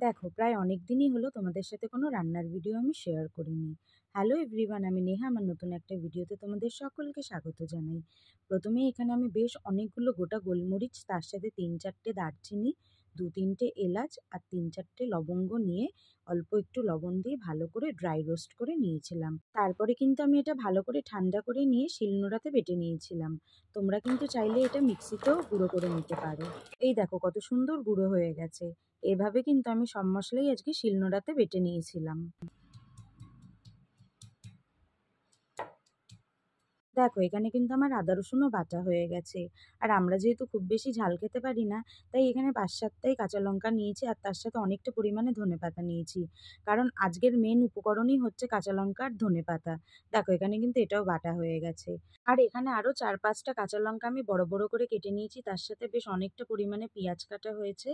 দেখো, প্রায় অনেক দিনই হলো তোমাদের সাথে কোনো রান্নার ভিডিও আমি শেয়ার করিনি। হ্যালো এভরিওয়ান, আমি নেহা। আমার নতুন একটা ভিডিওতে তোমাদের সকলকে স্বাগত জানাই। প্রথমেই এখানে আমি বেশ অনেকগুলো গোটা গোলমরিচ, তার সাথে ৩-৪টে দারচিনি, ২-৩টে এলাচ আর ৩-৪টে লবঙ্গ নিয়ে অল্প একটু লবণ দিয়ে ভালো করে ড্রাই রোস্ট করে নিয়েছিলাম। তারপরে কিন্তু আমি এটা ভালো করে ঠান্ডা করে নিয়ে শিলনোড়াতে বেটে নিয়েছিলাম। তোমরা কিন্তু চাইলে এটা মিক্সিতেও গুঁড়ো করে নিতে পারো। এই দেখো কত সুন্দর গুঁড়ো হয়ে গেছে। এভাবে কিন্তু আমি সব মশলাই আজকে শিলনোড়াতে বেটে নিয়েছিলাম। দেখো, এখানে কিন্তু আমার আদা রসুনও বাটা হয়ে গেছে। আর আমরা যেহেতু খুব বেশি ঝাল খেতে পারি না, তাই এখানে ৫-৭টাই কাঁচা লঙ্কা নিয়েছি আর তার সাথে অনেকটা পরিমাণে ধনেপাতা নিয়েছি। কারণ আজকের মেন উপকরণই হচ্ছে কাঁচা লঙ্কা আর ধনেপাতা। দেখো, এখানে কিন্তু এটাও বাটা হয়ে গেছে। আর এখানে আরো ৪-৫টা কাঁচা লঙ্কা আমি বড় বড় করে কেটে নিয়েছি, তার সাথে বেশ অনেকটা পরিমাণে পেঁয়াজ কাটা হয়েছে।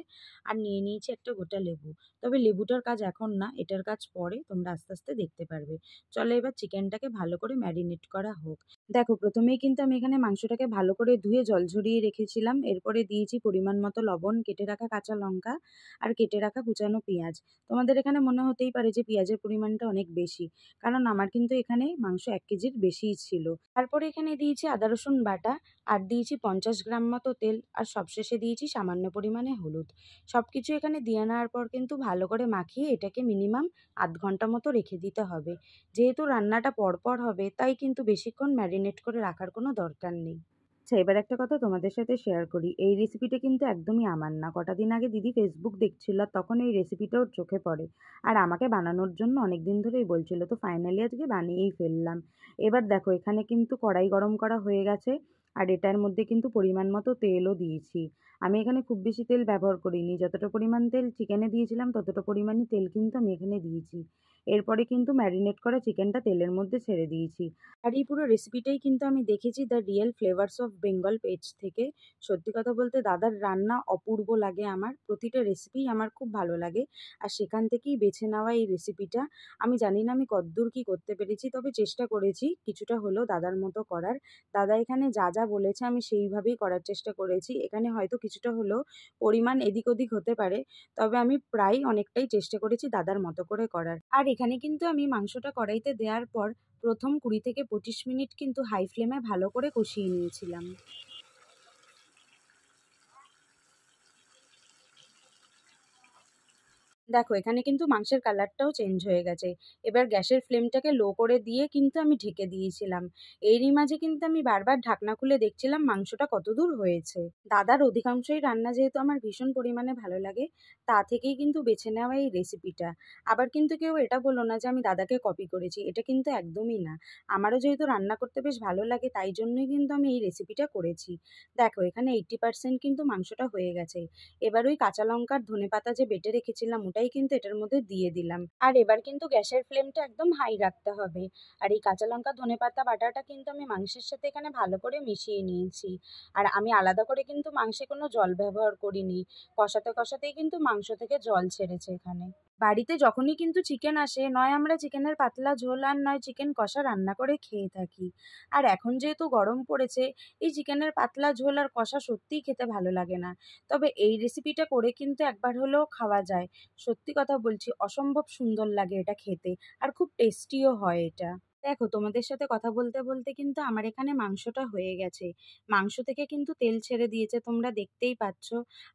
আর নিয়ে নিয়েছি একটা গোটা লেবু। তবে লেবুটার কাজ এখন না, এটার কাজ পরে, তোমরা আস্তে আস্তে দেখতে পারবে। চলো এবার চিকেনটাকে ভালো করে ম্যারিনেট করা হোক। দেখো, প্রথমেই কিন্তু আমি এখানে মাংসটাকে ভালো করে ধুয়ে জল ঝরিয়ে রেখেছিলাম। এরপরে দিয়েছি পরিমাণ মতো লবণ, কেটে রাখা কাঁচা লঙ্কা আর কেটে রাখা কুচানো পেঁয়াজ। তোমাদের এখানে মনে হতেই পারে যে পেঁয়াজের পরিমাণটা অনেক বেশি, কারণ আমার কিন্তু এখানে মাংস ১ কেজির বেশিই ছিল। তারপরে এখানে দিয়েছি আদা রসুন বাটা, আর দিয়েছি ৫০ গ্রাম মতো তেল, আর সবশেষে দিয়েছি সামান্য পরিমাণে হলুদ। সবকিছু এখানে দিয়ে নেওয়ার পর কিন্তু ভালো করে মাখিয়ে এটাকে মিনিমাম ০.৫ ঘন্টা মতো রেখে দিতে হবে। যেহেতু রান্নাটা পরপর হবে, তাই কিন্তু বেশিক্ষণ ম্যারিনেট করে রাখার কোনো দরকার নেই। আচ্ছা, এবার একটা কথা তোমাদের সাথে শেয়ার করি। এই রেসিপিটা কিন্তু একদমই আমার না। কটা দিন আগে দিদি ফেসবুক দেখছিল, আর তখন এই রেসিপিটা ওর চোখে পড়ে। আর আমাকে বানানোর জন্য অনেক দিন ধরেই বলছিল। তো ফাইনালি আজকে বানিয়েই ফেললাম। এবার দেখো, এখানে কিন্তু কড়াই গরম করা হয়ে গেছে। আর এটার মধ্যে কিন্তু পরিমাণ মতো তেলও দিয়েছি। আমি এখানে খুব বেশি তেল ব্যবহার করিনি। যতটা পরিমাণ তেল চিকেনে দিয়েছিলাম, ততটা পরিমাণই তেল কিন্তু আমি এখানে দিয়েছি। এরপরে কিন্তু ম্যারিনেট করা চিকেনটা তেলের মধ্যে ছেড়ে দিয়েছি। আর এই পুরো রেসিপিটাই কিন্তু আমি দেখেছি the real flavours of Bengal page থেকে। সত্যি কথা বলতে দাদার রান্না অপূর্ব লাগে আমার। প্রতিটা রেসিপিই আমার খুব ভালো লাগে। আর সেখান থেকেই বেছে নেওয়া এই রেসিপিটা। আমি জানি না আমি কতদূর কি করতে পেরেছি, তবে চেষ্টা করেছি কিছুটা হলেও দাদার মতো করার। দাদা এখানে যা যা বলেছে আমি সেইভাবেই করার চেষ্টা করেছি। এখানে হয়তো কিছুটা হলেও পরিমাণ এদিক ওদিক হতে পারে, তবে আমি প্রায় অনেকটাই চেষ্টা করেছি দাদার মতো করে করার। আর এখানে কিন্তু আমি মাংসটা কড়াইতে দেওয়ার পর প্রথম ২০ থেকে ২৫ মিনিট কিন্তু হাই ফ্লেমে ভালো করে কষিয়ে নিয়েছিলাম। দেখো, এখানে কিন্তু মাংসের কালারটাও চেঞ্জ হয়ে গেছে। এবার গ্যাসের ফ্লেমটাকে লো করে দিয়ে কিন্তু আমি ঢেকে দিয়েছিলাম। এরই মাঝে কিন্তু আমি বারবার ঢাকনা খুলে দেখছিলাম মাংসটা কতদূর হয়েছে। দাদার অধিকাংশই রান্না যেহেতু আমার ভীষণ পরিমাণে ভালো লাগে, তা থেকেই কিন্তু বেছে নেওয়া এই রেসিপিটা। আবার কিন্তু কেউ এটা বললো না যে আমি দাদাকে কপি করেছি, এটা কিন্তু একদমই না। আমারও যেহেতু রান্না করতে বেশ ভালো লাগে, তাই জন্যই কিন্তু আমি এই রেসিপিটা করেছি। দেখো, এখানে 80% কিন্তু মাংসটা হয়ে গেছে। এবার ওই কাঁচা লঙ্কার ধনেপাতা যে বেটে রেখেছিলাম, ওটাই কিন্তু এটার মধ্যে দিয়ে দিলাম। আর এবার কিন্তু গ্যাসের ফ্লেমটা একদম হাই রাখতে হবে। আর এই কাঁচা লঙ্কা ধনেপাতা বাটাটা কিন্তু আমি মাংসের সাথে এখানে ভালো করে মিশিয়ে নিয়েছি। আর আমি আলাদা করে কিন্তু মাংসে কোনো জল ব্যবহার করিনি। কষাতে কষাতেই কিন্তু মাংস থেকে জল ছেড়েছে এখানে। বাড়িতে যখনই কিন্তু চিকেন আসে, নয় আমরা চিকেনের পাতলা ঝোল আর নয় চিকেন কষা রান্না করে খেয়ে থাকি। আর এখন যেহেতু গরম পড়েছে, এই চিকেনের পাতলা ঝোল আর কষা সত্যিই খেতে ভালো লাগে না। তবে এই রেসিপিটা করে কিন্তু একবার হলেও খাওয়া যায়। সত্যি কথা বলছি, অসম্ভব সুন্দর লাগে এটা খেতে। আর খুব টেস্টিও হয় এটা। দেখো, তোমাদের সাথে কথা বলতে বলতে কিন্তু আমার এখানে মাংসটা হয়ে গেছে। মাংস থেকে কিন্তু তেল ছেড়ে দিয়েছে, তোমরা দেখতেই পাচ্ছ।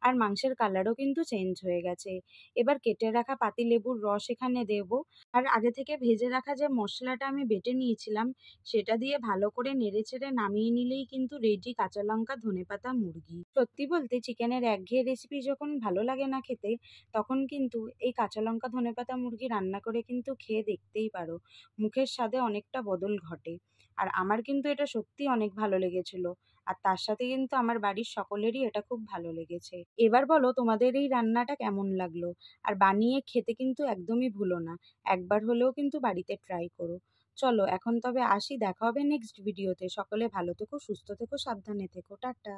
আর মাংসের কালারও কিন্তু চেঞ্জ হয়ে গেছে। এবার কেটে রাখা পাতিলেবুর রস এখানে দেব। আর আগে থেকে ভেজে রাখা যে মশলাটা আমি বেটে নিয়েছিলাম, সেটা দিয়ে ভালো করে নেড়েচেড়ে নামিয়ে নিলেই কিন্তু রেডি কাঁচা লঙ্কা ধনেপাতা মুরগি। সত্যি বলতে চিকেনের একঘেয়ে রেসিপি যখন ভালো লাগে না খেতে, তখন কিন্তু এই কাঁচা লঙ্কা ধনেপাতা মুরগি রান্না করে কিন্তু খেয়ে দেখতেই পারো। মুখের স্বাদে অনেকটা বদল ঘটে। আর আমার কিন্তু এটা সত্যিই অনেক ভালো লেগেছিল। আর তার সাথে কিন্তু আমার বাড়ির সকলেরই এটা খুব ভালো লেগেছে। এবার বলো, তোমাদের এই রান্নাটা কেমন লাগলো? আর বানিয়ে খেতে কিন্তু একদমই ভুলো না। একবার হলেও কিন্তু বাড়িতে ট্রাই করো। চলো এখন তবে আসি, দেখা হবে নেক্সট ভিডিওতে। সকলে ভালো থেকো, সুস্থ থেকো, সাবধানে থেকো। টাটা।